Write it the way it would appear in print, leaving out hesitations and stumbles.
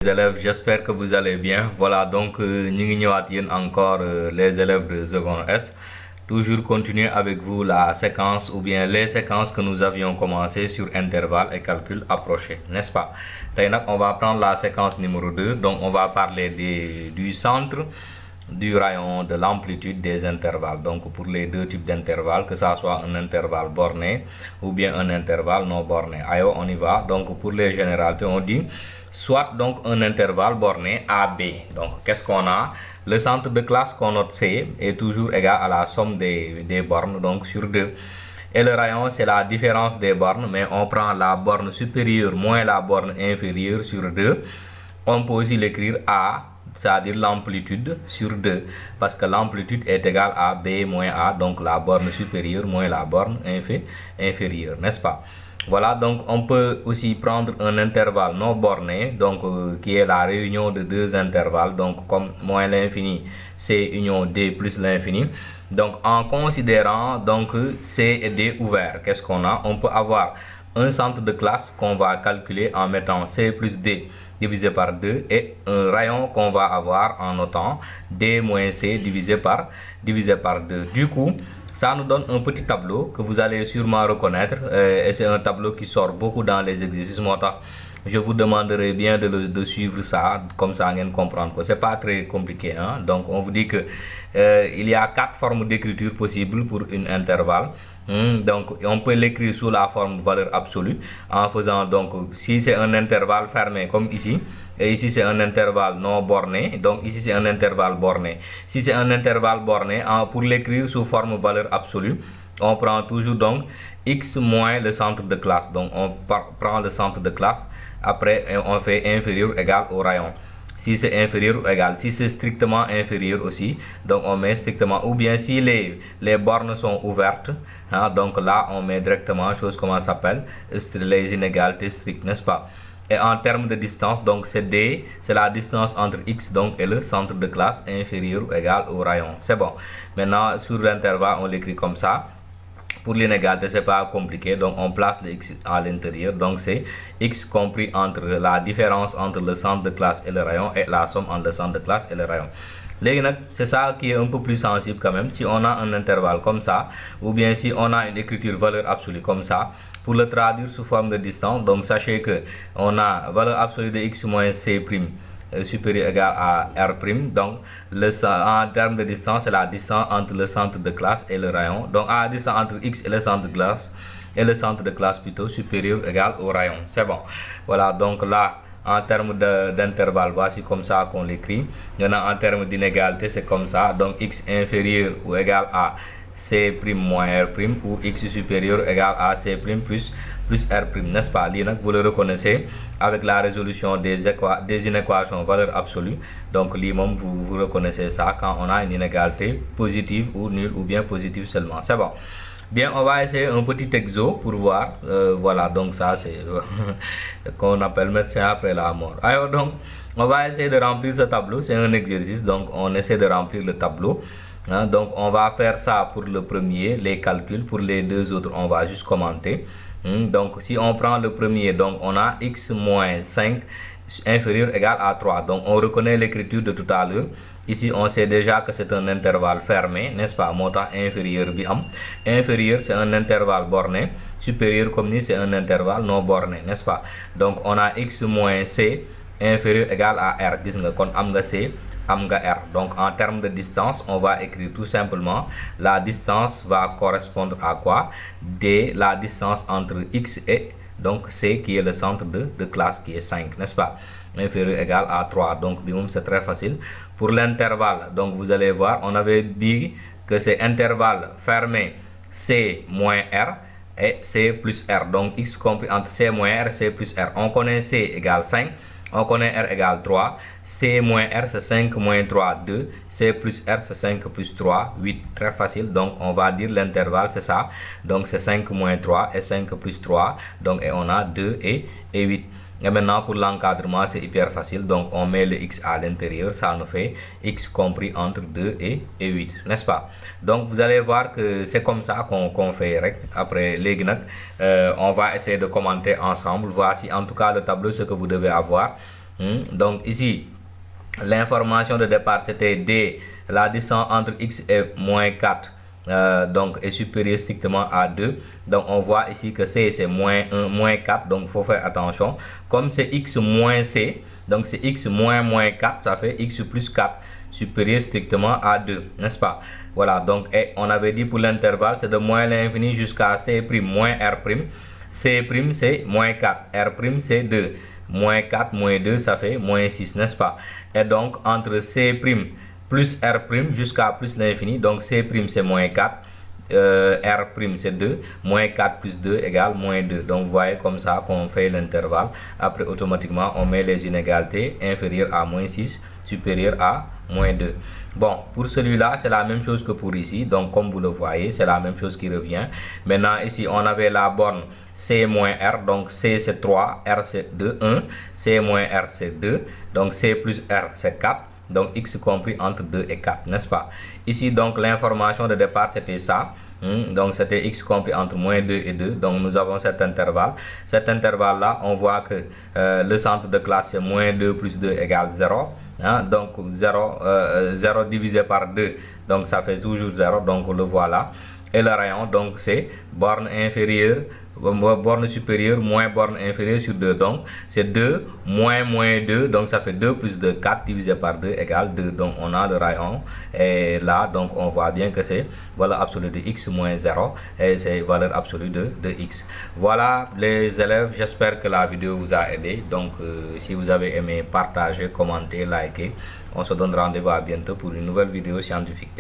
Les élèves, j'espère que vous allez bien. Voilà, donc nous avons encore les élèves de seconde S. Toujours continuer avec vous la séquence ou bien les séquences que nous avions commencé sur intervalle et calcul approché, n'est-ce pas? Maintenant, on va prendre la séquence numéro 2. Donc, on va parler du centre, du rayon, de l'amplitude des intervalles. Donc, pour les deux types d'intervalles, que ça soit un intervalle borné ou bien un intervalle non borné. Allez, on y va. Donc, pour les généralités, on dit soit donc un intervalle borné AB. Donc, qu'est-ce qu'on a? Le centre de classe qu'on note C est toujours égal à la somme des bornes, donc sur 2. Et le rayon, c'est la différence des bornes, mais on prend la borne supérieure moins la borne inférieure sur 2. On peut aussi l'écrire A, c'est-à-dire l'amplitude sur 2, parce que l'amplitude est égale à B moins A, donc la borne supérieure moins la borne inférieure, n'est-ce pas? Voilà, donc on peut aussi prendre un intervalle non borné, donc qui est la réunion de deux intervalles, donc comme moins l'infini, C union D plus l'infini. Donc en considérant donc C et D ouverts, qu'est-ce qu'on a? On peut avoir un centre de classe qu'on va calculer en mettant C plus D divisé par 2 et un rayon qu'on va avoir en notant D moins C divisé par 2. Du coup, ça nous donne un petit tableau que vous allez sûrement reconnaître et c'est un tableau qui sort beaucoup dans les exercices. Je vous demanderai bien de suivre ça, comme ça vous comprendre que c'est pas très compliqué. Hein? Donc on vous dit que il y a 4 formes d'écriture possibles pour un intervalle. Donc on peut l'écrire sous la forme de valeur absolue en faisant donc si c'est un intervalle fermé comme ici et ici c'est un intervalle non borné, donc ici c'est un intervalle borné. Si c'est un intervalle borné, pour l'écrire sous forme de valeur absolue, on prend toujours donc x moins le centre de classe. Donc on prend le centre de classe, après on fait inférieur égal au rayon. Si c'est inférieur ou égal, si c'est strictement inférieur aussi, donc on met strictement, ou bien si les bornes sont ouvertes, hein, donc là on met directement chose comment ça s'appelle, les inégalités strictes, n'est-ce pas? Et en termes de distance, donc c'est D, c'est la distance entre x donc et le centre de classe inférieur ou égal au rayon. C'est bon. Maintenant sur l'intervalle on l'écrit comme ça. Pour l'inégalité, c'est pas compliqué, donc on place le x à l'intérieur, donc c'est x compris entre la différence entre le centre de classe et le rayon et la somme entre le centre de classe et le rayon. C'est ça qui est un peu plus sensible quand même. Si on a un intervalle comme ça, ou bien si on a une écriture valeur absolue comme ça, pour le traduire sous forme de distance, donc sachez que on a valeur absolue de x moins c prime supérieur égal à R', donc en termes de distance, c'est la distance entre le centre de classe et le rayon, donc à la distance entre x et le centre de classe plutôt supérieur égal au rayon, c'est bon. Voilà, donc là en termes d'intervalle, voici comme ça qu'on l'écrit. En termes d'inégalité, c'est comme ça, donc x inférieur ou égal à C' moins R' ou x supérieur égal à C' plus R', n'est-ce pas? Vous le reconnaissez avec la résolution des inéquations valeur absolue. Donc vous reconnaissez ça quand on a une inégalité positive ou nulle ou bien positive seulement. C'est bon. Bien, on va essayer un petit exo pour voir. Voilà, donc ça c'est qu'on appelle médecin après la mort. Alors donc, on va essayer de remplir ce tableau. C'est un exercice, donc on essaie de remplir le tableau. Hein, donc on va faire ça pour le premier, les calculs. Pour les deux autres, on va juste commenter. Donc si on prend le premier, donc on a x moins 5 inférieur égal à 3. Donc on reconnaît l'écriture de tout à l'heure. Ici on sait déjà que c'est un intervalle fermé, n'est-ce pas? Montant inférieur biam. Inférieur c'est un intervalle borné. Supérieur comme ni c'est un intervalle non borné, n'est-ce pas? Donc on a x moins c inférieur égal à r. Gis nga kon am nga c, am nga r. Donc en termes de distance, on va écrire tout simplement la distance va correspondre à quoi? D, la distance entre x et donc c qui est le centre de classe qui est 5, n'est-ce pas? Inférieur égal à 3. Donc c'est très facile. Pour l'intervalle, donc vous allez voir, on avait dit que c'est intervalle fermé c moins r et c plus r. Donc x compris entre c moins r et c plus r. On connaît c égale 5. On connaît R égale 3, C moins R c'est 5 moins 3, 2, C plus R c'est 5 plus 3, 8, très facile, donc on va dire l'intervalle c'est ça, donc c'est 5 moins 3 et 5 plus 3, donc et on a 2 et 8. Et maintenant pour l'encadrement c'est hyper facile, donc on met le x à l'intérieur, ça nous fait x compris entre 2 et 8, n'est-ce pas? Donc vous allez voir que c'est comme ça qu'on fait. Après on va essayer de commenter ensemble. Voici en tout cas le tableau ce que vous devez avoir. Donc ici, l'information de départ c'était D, la distance entre x et moins 4 donc est supérieure strictement à 2. Donc on voit ici que C c'est moins 1, moins 4, donc il faut faire attention. Comme c'est x moins C, donc c'est x moins 4, ça fait x plus 4 supérieur strictement à 2, n'est-ce pas? Voilà, donc et on avait dit pour l'intervalle c'est de moins l'infini jusqu'à C' moins R'. C' c'est moins 4, R' c'est 2. Moins 4 moins 2 ça fait moins 6, n'est-ce pas? Et donc entre C' plus R' jusqu'à plus l'infini, donc C' c'est moins 4, R' c'est 2, moins 4 plus 2 égale moins 2. Donc vous voyez comme ça qu'on fait l'intervalle. Après automatiquement on met les inégalités, inférieures à moins 6, supérieur à moins 2. Bon, pour celui-là c'est la même chose que pour ici, donc comme vous le voyez c'est la même chose qui revient. Maintenant ici on avait la borne C moins R, donc C c'est 3, R c'est 2, 1, C moins R c'est 2, donc C plus R c'est 4, donc x compris entre 2 et 4, n'est-ce pas? Ici donc l'information de départ c'était ça. Donc c'était x compris entre moins 2 et 2, donc nous avons cet intervalle. Cet intervalle là on voit que le centre de classe c'est moins 2 plus 2 égale 0. Donc 0 divisé par 2, donc ça fait toujours 0, donc le voilà. Et le rayon donc c'est borne inférieure, borne supérieure moins borne inférieure sur 2, donc c'est 2 moins 2, donc ça fait 2 plus 2, 4 divisé par 2 égale 2, donc on a le rayon. Et là donc on voit bien que c'est valeur absolue de x moins 0 et c'est valeur absolue de x. Voilà les élèves, j'espère que la vidéo vous a aidé. Donc si vous avez aimé, partagez, commentez, likez. On se donne rendez-vous à bientôt pour une nouvelle vidéo scientifique.